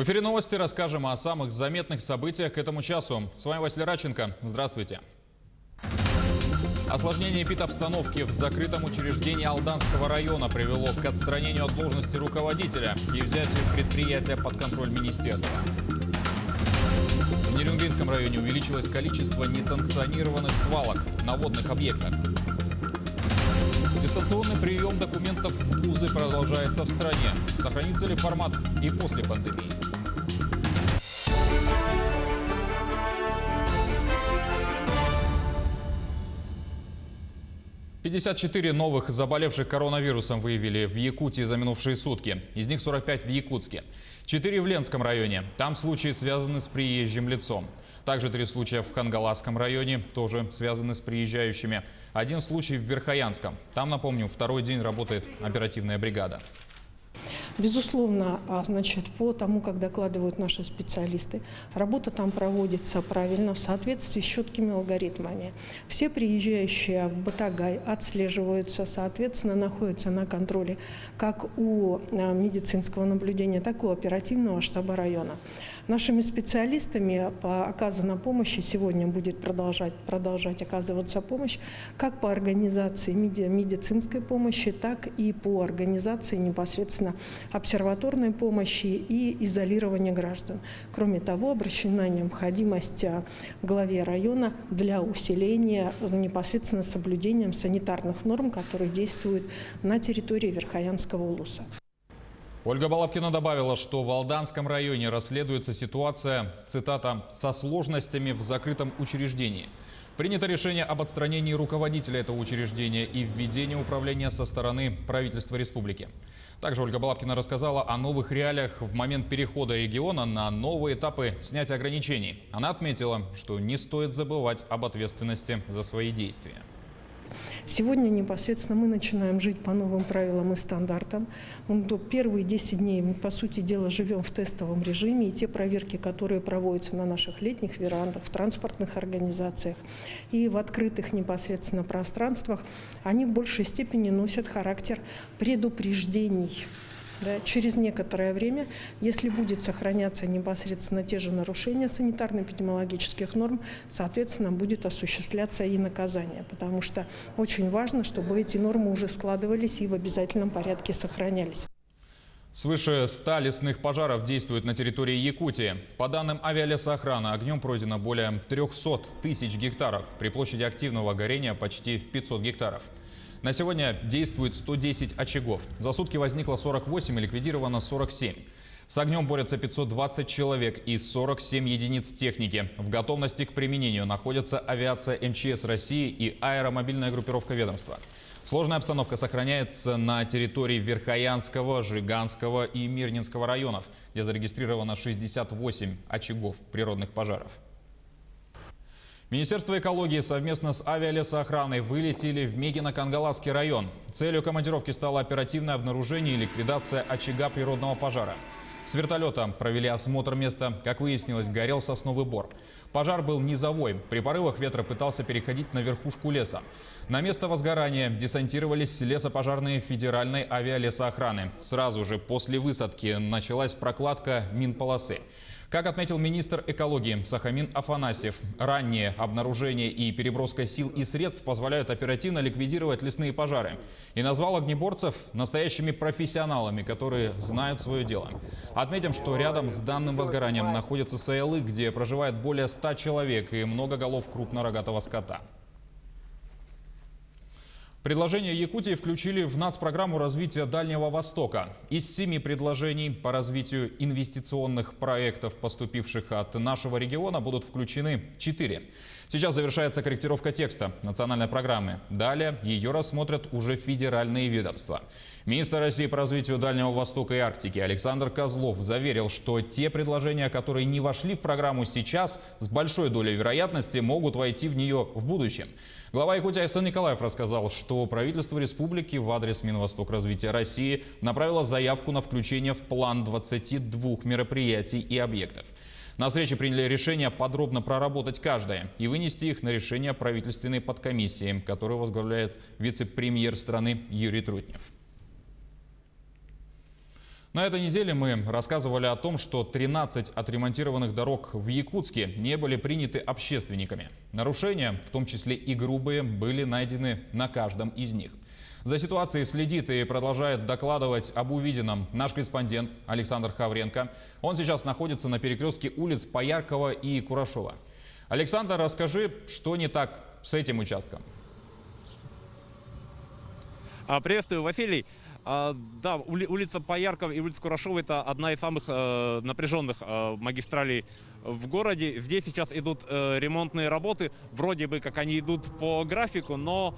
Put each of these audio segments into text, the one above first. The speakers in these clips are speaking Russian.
В эфире новости расскажем о самых заметных событиях к этому часу. С вами Василий Радченко. Здравствуйте. Осложнение эпидобстановки в закрытом учреждении Алданского района привело к отстранению от должности руководителя и взятию предприятия под контроль министерства. В Нерюнгринском районе увеличилось количество несанкционированных свалок на водных объектах. Дистанционный прием документов в вузы продолжается в стране. Сохранится ли формат и после пандемии? «54 новых заболевших коронавирусом выявили в Якутии за минувшие сутки. Из них 45 в Якутске. 4 в Ленском районе. Там случаи связаны с приезжим лицом. Также 3 случая в Хангаласском районе, тоже связаны с приезжающими. 1 случай в Верхоянском. Там, напомню, второй день работает оперативная бригада. Безусловно, по тому, как докладывают наши специалисты, работа там проводится правильно, в соответствии с четкими алгоритмами. Все приезжающие в Батагай отслеживаются, соответственно, находятся на контроле как у медицинского наблюдения, так и у оперативного штаба района. Нашими специалистами по оказанной помощи сегодня будет продолжать оказываться помощь как по организации медицинской помощи, так и по организации непосредственно обсерваторной помощи и изолирования граждан. Кроме того, обращена необходимость главе района для усиления непосредственно соблюдением санитарных норм, которые действуют на территории Верхоянского улуса. Ольга Балабкина добавила, что в Алданском районе расследуется ситуация, цитата, «со сложностями в закрытом учреждении». Принято решение об отстранении руководителя этого учреждения и введении управления со стороны правительства республики. Также Ольга Балабкина рассказала о новых реалиях в момент перехода региона на новые этапы снятия ограничений. Она отметила, что не стоит забывать об ответственности за свои действия. Сегодня непосредственно мы начинаем жить по новым правилам и стандартам. Первые 10 дней, по сути дела, живем в тестовом режиме. И те проверки, которые проводятся на наших летних верандах, в транспортных организациях и в открытых непосредственно пространствах, они в большей степени носят характер предупреждений. Да, через некоторое время, если будет сохраняться непосредственно те же нарушения санитарно-эпидемиологических норм, соответственно, будет осуществляться и наказание. Потому что очень важно, чтобы эти нормы уже складывались и в обязательном порядке сохранялись. Свыше 100 лесных пожаров действуют на территории Якутии. По данным авиалесоохраны, огнем пройдено более 300 тысяч гектаров. При площади активного горения почти в 500 гектаров. На сегодня действует 110 очагов. За сутки возникло 48 и ликвидировано 47. С огнем борются 520 человек и 47 единиц техники. В готовности к применению находятся авиация МЧС России и аэромобильная группировка ведомства. Сложная обстановка сохраняется на территории Верхоянского, Жиганского и Мирнинского районов, где зарегистрировано 68 очагов природных пожаров. Министерство экологии совместно с авиалесоохраной вылетели в Мегино-Кангаласский район. Целью командировки стало оперативное обнаружение и ликвидация очага природного пожара. С вертолета провели осмотр места. Как выяснилось, горел сосновый бор. Пожар был низовой. При порывах ветра пытался переходить на верхушку леса. На место возгорания десантировались лесопожарные федеральной авиалесоохраны. Сразу же после высадки началась прокладка минполосы. Как отметил министр экологии Сахамин Афанасьев, раннее обнаружение и переброска сил и средств позволяют оперативно ликвидировать лесные пожары. И назвал огнеборцев настоящими профессионалами, которые знают свое дело. Отметим, что рядом с данным возгоранием находятся селы, где проживает более 100 человек и много голов крупнорогатого скота. Предложения Якутии включили в нацпрограмму развития Дальнего Востока. Из 7 предложений по развитию инвестиционных проектов, поступивших от нашего региона, будут включены 4. Сейчас завершается корректировка текста национальной программы. Далее ее рассмотрят уже федеральные ведомства. Министр России по развитию Дальнего Востока и Арктики Александр Козлов заверил, что те предложения, которые не вошли в программу сейчас, с большой долей вероятности могут войти в нее в будущем. Глава Якутии Айсан Николаев рассказал, что правительство республики в адрес Минвостокразвития России направило заявку на включение в план 22 мероприятий и объектов. На встрече приняли решение подробно проработать каждое и вынести их на решение правительственной подкомиссии, которую возглавляет вице-премьер страны Юрий Трутнев. На этой неделе мы рассказывали о том, что 13 отремонтированных дорог в Якутске не были приняты общественниками. Нарушения, в том числе и грубые, были найдены на каждом из них. За ситуацией следит и продолжает докладывать об увиденном наш корреспондент Александр Хавренко. Он сейчас находится на перекрестке улиц Пояркова и Курашова. Александр, расскажи, что не так с этим участком? Приветствую, Василий. Да, улица Пояркова и улица Курашова – это одна из самых напряженных магистралей в городе. Здесь сейчас идут ремонтные работы. Вроде бы как они идут по графику, но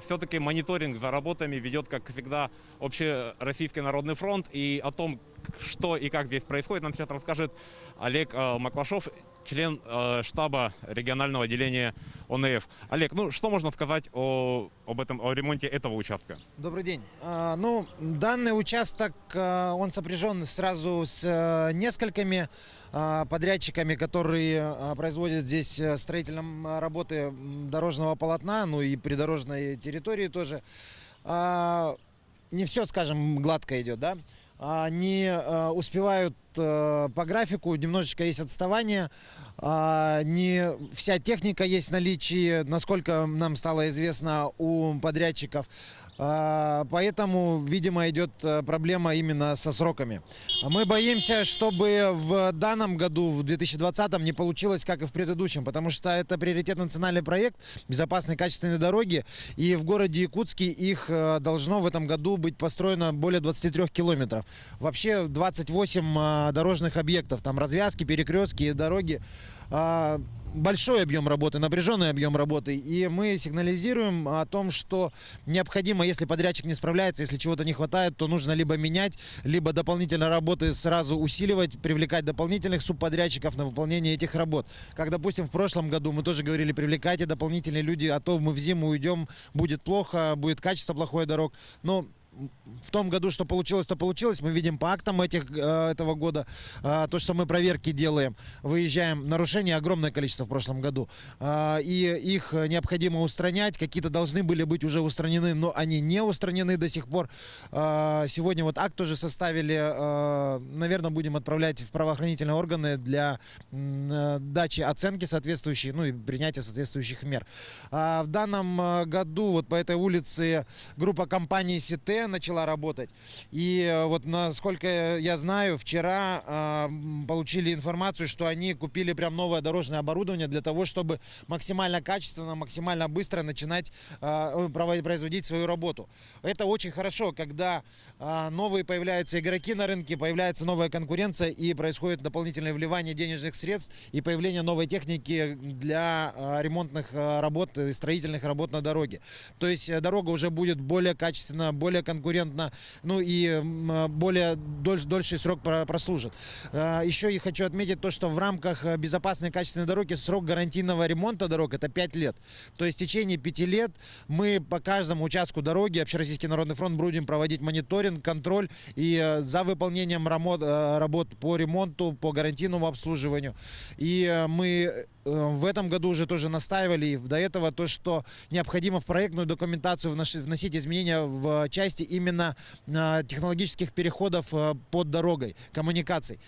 все-таки мониторинг за работами ведет, как всегда, Общероссийский народный фронт. И о том, что и как здесь происходит, нам сейчас расскажет Олег Маклашов, член штаба регионального отделения ОНФ. Олег, ну что можно сказать о ремонте этого участка? Добрый день. Данный участок, он сопряжен сразу с несколькими подрядчиками, которые производят здесь строительные работы дорожного полотна, ну и придорожной территории тоже. Не все, скажем, гладко идет, да? Они успевают по графику, немножечко есть отставание, не вся техника есть в наличии, насколько нам стало известно у подрядчиков. Поэтому, видимо, идет проблема именно со сроками. Мы боимся, чтобы в данном году, в 2020-м, не получилось, как и в предыдущем, потому что это приоритетный национальный проект безопасной качественной дороги. И в городе Якутске их должно в этом году быть построено более 23 километров. Вообще 28 дорожных объектов, там развязки, перекрестки, дороги. Большой объем работы, напряженный объем работы, и мы сигнализируем о том, что необходимо, если подрядчик не справляется, если чего-то не хватает, то нужно либо менять, либо дополнительно работы сразу усиливать, привлекать дополнительных субподрядчиков на выполнение этих работ. Как, допустим, в прошлом году мы тоже говорили, привлекайте дополнительные люди, а то мы в зиму уйдем, будет плохо, будет качество плохое дорог. Но в том году, что получилось, то получилось. Мы видим по актам этого года, то, что мы проверки делаем, выезжаем. Нарушений огромное количество в прошлом году. И их необходимо устранять. Какие-то должны были быть уже устранены, но они не устранены до сих пор. Сегодня вот акт тоже составили. Наверное, будем отправлять в правоохранительные органы для дачи оценки соответствующей, ну и принятия соответствующих мер. В данном году вот по этой улице группа компаний СИТ начала работать. И вот, насколько я знаю, вчера получили информацию, что они купили прям новое дорожное оборудование для того, чтобы максимально качественно, максимально быстро начинать производить свою работу. Это очень хорошо, когда новые появляются игроки на рынке, появляется новая конкуренция и происходит дополнительное вливание денежных средств и появление новой техники для ремонтных работ и строительных работ на дороге. То есть дорога уже будет более качественно, более конкурентно, ну и более дольший срок прослужит. Еще я хочу отметить то, что в рамках безопасной качественной дороги срок гарантийного ремонта дорог это 5 лет. То есть в течение 5 лет мы по каждому участку дороги Общероссийский народный фронт будем проводить мониторинг, контроль и за выполнением работ по ремонту, по гарантийному обслуживанию. И мы в этом году уже тоже настаивали и до этого то, что необходимо в проектную документацию вносить изменения в части именно технологических переходов под дорогой, коммуникаций.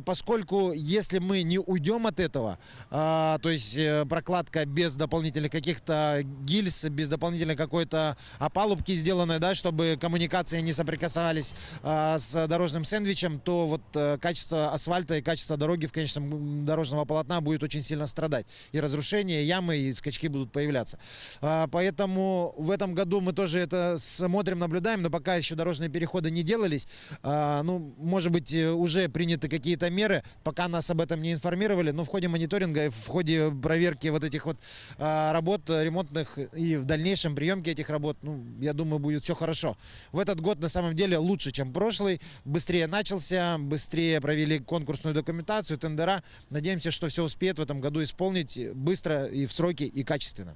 Поскольку если мы не уйдем от этого, то есть прокладка без дополнительных каких-то гильз, без дополнительной какой-то опалубки сделанной, да, чтобы коммуникации не соприкасались с дорожным сэндвичем, то вот качество асфальта и качество дороги в конечном дорожного полотна будет очень сильно страдать. И разрушения, ямы, и скачки будут появляться. Поэтому в этом году мы тоже это смотрим, наблюдаем, но пока еще дорожные переходы не делались. Ну, может быть, уже приняты какие-то меры, пока нас об этом не информировали, но в ходе мониторинга и в ходе проверки вот этих вот работ ремонтных и в дальнейшем приемке этих работ, ну, я думаю, будет все хорошо. В этот год на самом деле лучше, чем прошлый. Быстрее начался, быстрее провели конкурсную документацию, тендера. Надеемся, что все успеет в этом году исполнить быстро и в сроки, и качественно.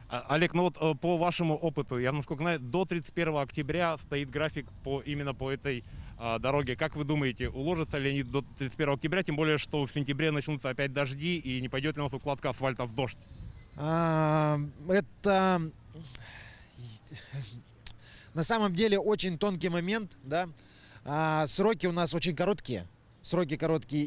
Олег, ну вот по вашему опыту, я насколько знаю, до 31 октября стоит график именно по этой дороге. Как вы думаете, уложатся ли они до 31 октября, тем более, что в сентябре начнутся опять дожди, и не пойдет ли у нас укладка асфальта в дождь? Это на самом деле очень тонкий момент, да. сроки у нас очень короткие.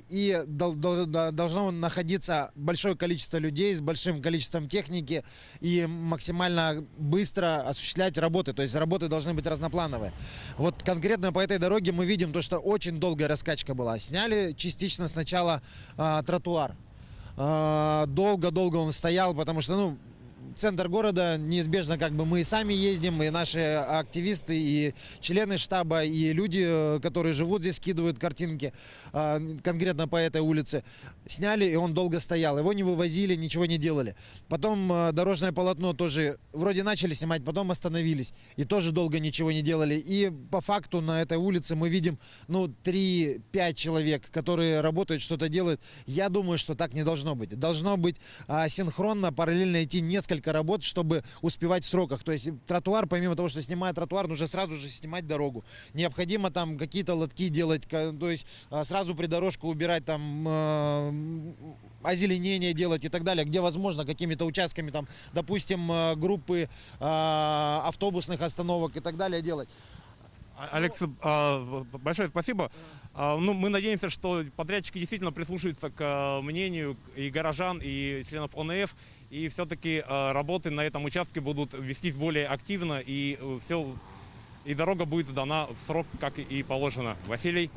И должно находиться большое количество людей с большим количеством техники и максимально быстро осуществлять работы. То есть работы должны быть разноплановые. Вот конкретно по этой дороге мы видим то, что очень долгая раскачка была. Сняли частично сначала тротуар. Долго он стоял, потому что, центр города, неизбежно мы и сами ездим, и наши активисты, и члены штаба, и люди, которые живут здесь, скидывают картинки конкретно по этой улице. Сняли, и он долго стоял. Его не вывозили, ничего не делали. Потом дорожное полотно тоже вроде начали снимать, потом остановились. И тоже долго ничего не делали. И по факту на этой улице мы видим 3-5 человек, которые работают, что-то делают. Я думаю, что так не должно быть. Должно быть синхронно, параллельно идти несколько работ, чтобы успевать в сроках. То есть тротуар, помимо того, что снимая тротуар, нужно сразу же снимать дорогу. Необходимо там какие-то лотки делать, то есть сразу придорожку убирать, там озеленение делать и так далее, где возможно какими-то участками, там, допустим, группы автобусных остановок и так далее делать. Алекс, большое спасибо. Мы надеемся, что подрядчики действительно прислушаются к мнению и горожан, и членов ОНФ, и все-таки работы на этом участке будут вестись более активно, и дорога будет сдана в срок, как и положено. Василий.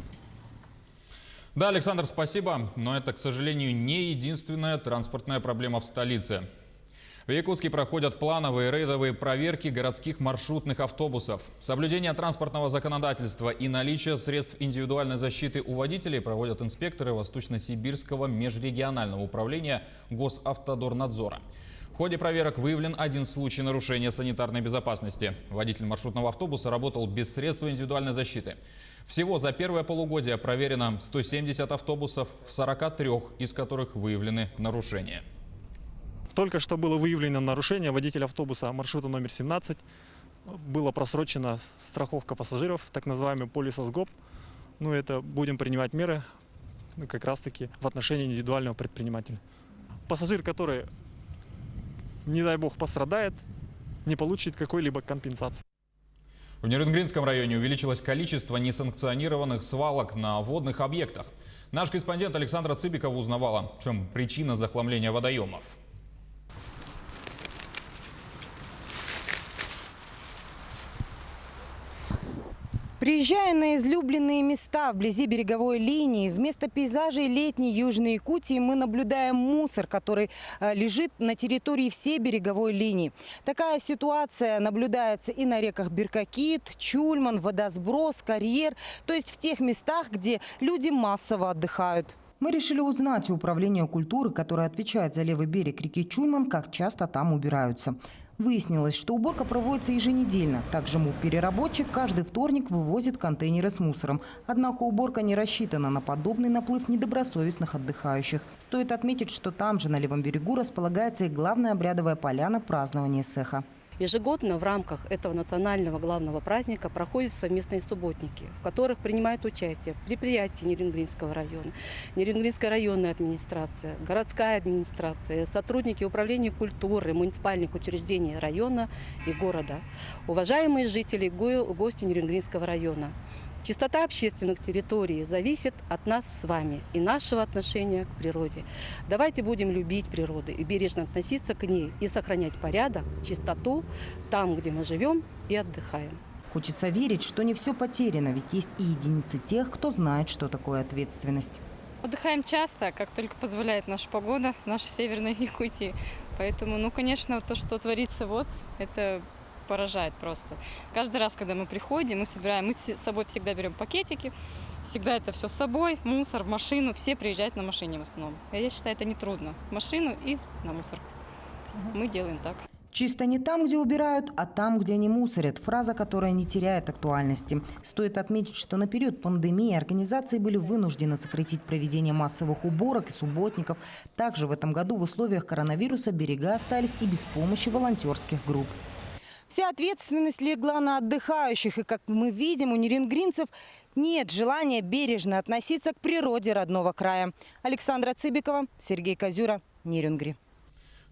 Да, Александр, спасибо. Но это, к сожалению, не единственная транспортная проблема в столице. В Якутске проходят плановые рейдовые проверки городских маршрутных автобусов. Соблюдение транспортного законодательства и наличие средств индивидуальной защиты у водителей проводят инспекторы Восточно-Сибирского межрегионального управления Госавтодорнадзора. В ходе проверок выявлен один случай нарушения санитарной безопасности. Водитель маршрутного автобуса работал без средств индивидуальной защиты. Всего за первое полугодие проверено 170 автобусов, в 43 из которых выявлены нарушения. Только что было выявлено нарушение. Водитель автобуса маршрута номер 17. Была просрочена страховка пассажиров, так называемый полисосгоп. Это будем принимать меры как раз-таки в отношении индивидуального предпринимателя. Пассажир, который, не дай бог, пострадает, не получит какой-либо компенсации. В Нерюнгринском районе увеличилось количество несанкционированных свалок на водных объектах. Наш корреспондент Александра Цыбикова узнавала, в чем причина захламления водоемов. Приезжая на излюбленные места вблизи береговой линии, вместо пейзажей летней Южной Якутии мы наблюдаем мусор, который лежит на территории всей береговой линии. Такая ситуация наблюдается и на реках Беркакит, Чульман, Водосброс, Карьер, то есть в тех местах, где люди массово отдыхают. Мы решили узнать у управления культуры, которое отвечает за левый берег реки Чульман, как часто там убираются. Выяснилось, что уборка проводится еженедельно. Также МУП-переработчик каждый вторник вывозит контейнеры с мусором. Однако уборка не рассчитана на подобный наплыв недобросовестных отдыхающих. Стоит отметить, что там же на левом берегу располагается и главная обрядовая поляна празднования Сеха. Ежегодно в рамках этого национального главного праздника проходят совместные субботники, в которых принимают участие предприятия Нерюнгринского района, Нерюнгринская районная администрация, городская администрация, сотрудники управления культуры, муниципальных учреждений района и города, уважаемые жители, гости Нерюнгринского района. Чистота общественных территорий зависит от нас с вами и нашего отношения к природе. Давайте будем любить природу и бережно относиться к ней и сохранять порядок, чистоту там, где мы живем и отдыхаем. Хочется верить, что не все потеряно, ведь есть и единицы тех, кто знает, что такое ответственность. Отдыхаем часто, как только позволяет наша погода, наша северная Якутия. Поэтому, конечно, то, что творится, это поражает просто. Каждый раз, когда мы приходим, мы собираем, мы с собой всегда берем пакетики, всегда это все с собой, мусор в машину, все приезжают на машине в основном. Я считаю, это нетрудно. В машину и на мусорку. Мы делаем так. Чисто не там, где убирают, а там, где не мусорят. Фраза, которая не теряет актуальности. Стоит отметить, что на период пандемии организации были вынуждены сократить проведение массовых уборок и субботников. Также в этом году в условиях коронавируса берега остались и без помощи волонтерских групп. Вся ответственность легла на отдыхающих, и, как мы видим, у нерюнгринцев нет желания бережно относиться к природе родного края. Александра Цыбикова, Сергей Козюра, Нерюнгри.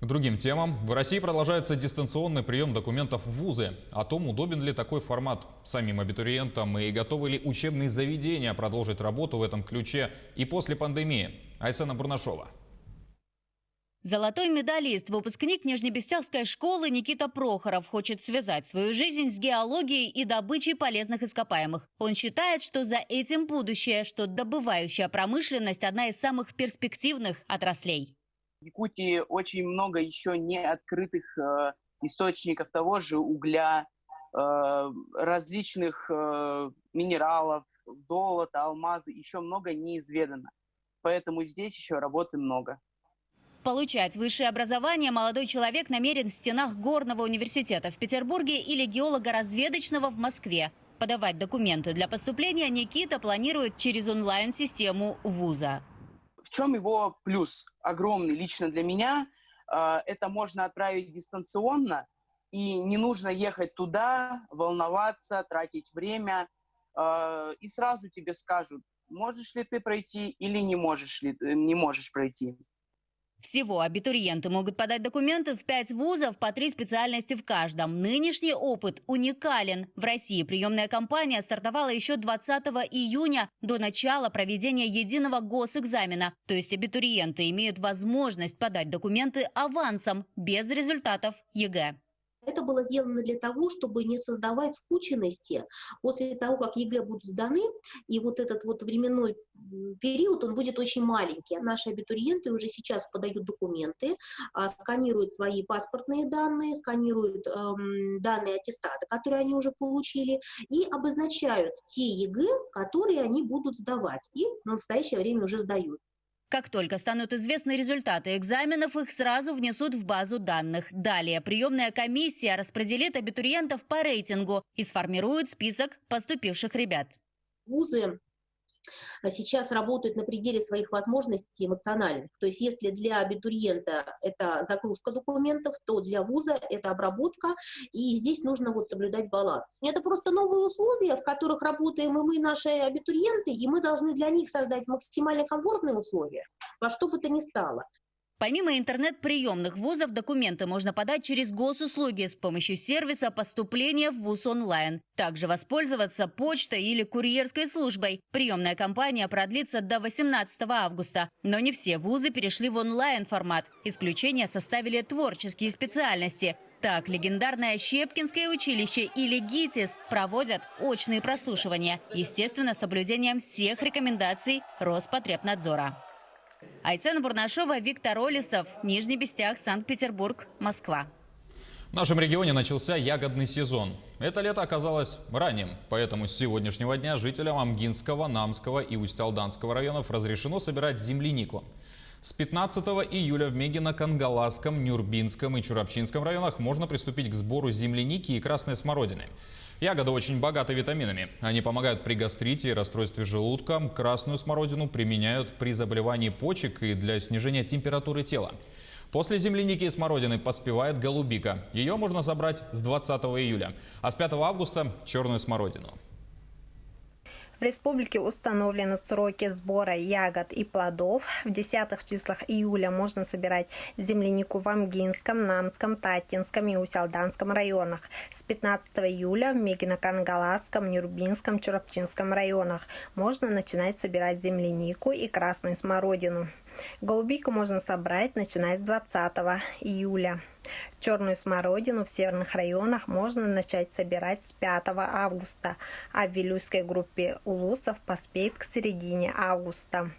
К другим темам. В России продолжается дистанционный прием документов в вузы. О том, удобен ли такой формат самим абитуриентам и готовы ли учебные заведения продолжить работу в этом ключе и после пандемии. Айсена Бурнашова. Золотой медалист, выпускник Нижнебестяжской школы Никита Прохоров хочет связать свою жизнь с геологией и добычей полезных ископаемых. Он считает, что за этим будущее, что добывающая промышленность – одна из самых перспективных отраслей. В Якутии очень много еще не открытых источников того же угля, различных минералов, золота, алмазы, еще много неизведано. Поэтому здесь еще работы много. Получать высшее образование молодой человек намерен в стенах Горного университета в Петербурге или геолого-разведочного в Москве. Подавать документы для поступления Никита планирует через онлайн-систему вуза. В чем его плюс огромный лично для меня? Это можно отправить дистанционно, и не нужно ехать туда, волноваться, тратить время. И сразу тебе скажут, можешь ли ты пройти или не можешь пройти. Всего абитуриенты могут подать документы в 5 вузов по 3 специальности в каждом. Нынешний опыт уникален. В России приемная кампания стартовала еще 20 июня до начала проведения единого госэкзамена. То есть абитуриенты имеют возможность подать документы авансом, без результатов ЕГЭ. Это было сделано для того, чтобы не создавать скученности после того, как ЕГЭ будут сданы, и вот этот вот временной период, он будет очень маленький. Наши абитуриенты уже сейчас подают документы, сканируют свои паспортные данные, сканируют данные аттестата, которые они уже получили, и обозначают те ЕГЭ, которые они будут сдавать, и в настоящее время уже сдают. Как только станут известны результаты экзаменов, их сразу внесут в базу данных. Далее приемная комиссия распределит абитуриентов по рейтингу и сформирует список поступивших ребят. Вузы сейчас работают на пределе своих возможностей эмоциональных. То есть если для абитуриента это загрузка документов, то для вуза это обработка, и здесь нужно вот соблюдать баланс. Это просто новые условия, в которых работаем и мы, наши абитуриенты, и мы должны для них создать максимально комфортные условия, во что бы то ни стало. Помимо интернет-приемных вузов, документы можно подать через госуслуги с помощью сервиса поступления в вуз онлайн. Также воспользоваться почтой или курьерской службой. Приемная кампания продлится до 18 августа. Но не все вузы перешли в онлайн-формат. Исключение составили творческие специальности. Так, легендарное Щепкинское училище или ГИТИС проводят очные прослушивания. Естественно, с соблюдением всех рекомендаций Роспотребнадзора. Айсена Бурнашова, Виктор Олесов, Нижний Бестяг, Санкт-Петербург, Москва. В нашем регионе начался ягодный сезон. Это лето оказалось ранним, поэтому с сегодняшнего дня жителям Амгинского, Намского и Усть-Алданского районов разрешено собирать землянику. С 15 июля в Мегино-Кангаласском, Нюрбинском и Чурапчинском районах можно приступить к сбору земляники и красной смородины. Ягоды очень богаты витаминами. Они помогают при гастрите и расстройстве желудка. Красную смородину применяют при заболевании почек и для снижения температуры тела. После земляники и смородины поспевает голубика. Ее можно забрать с 20 июля, а с 5 августа – черную смородину. В республике установлены сроки сбора ягод и плодов. В 10 числах июля можно собирать землянику в Амгинском, Намском, Татинском и Усть-Алданском районах. С 15 июля в Мегино-Кангаласском, Нюрбинском, Чурапчинском районах можно начинать собирать землянику и красную смородину. Голубику можно собрать, начиная с 20 июля. Черную смородину в северных районах можно начать собирать с 5 августа, а в Вилюйской группе улусов поспеет к середине августа.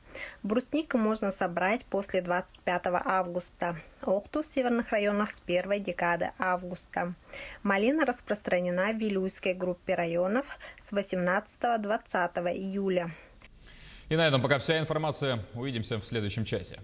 Бруснику можно собрать после 25 августа. Охту в северных районах с первой декады августа. Малина распространена в Вилюйской группе районов с 18-20 июля. И на этом пока вся информация. Увидимся в следующем часе.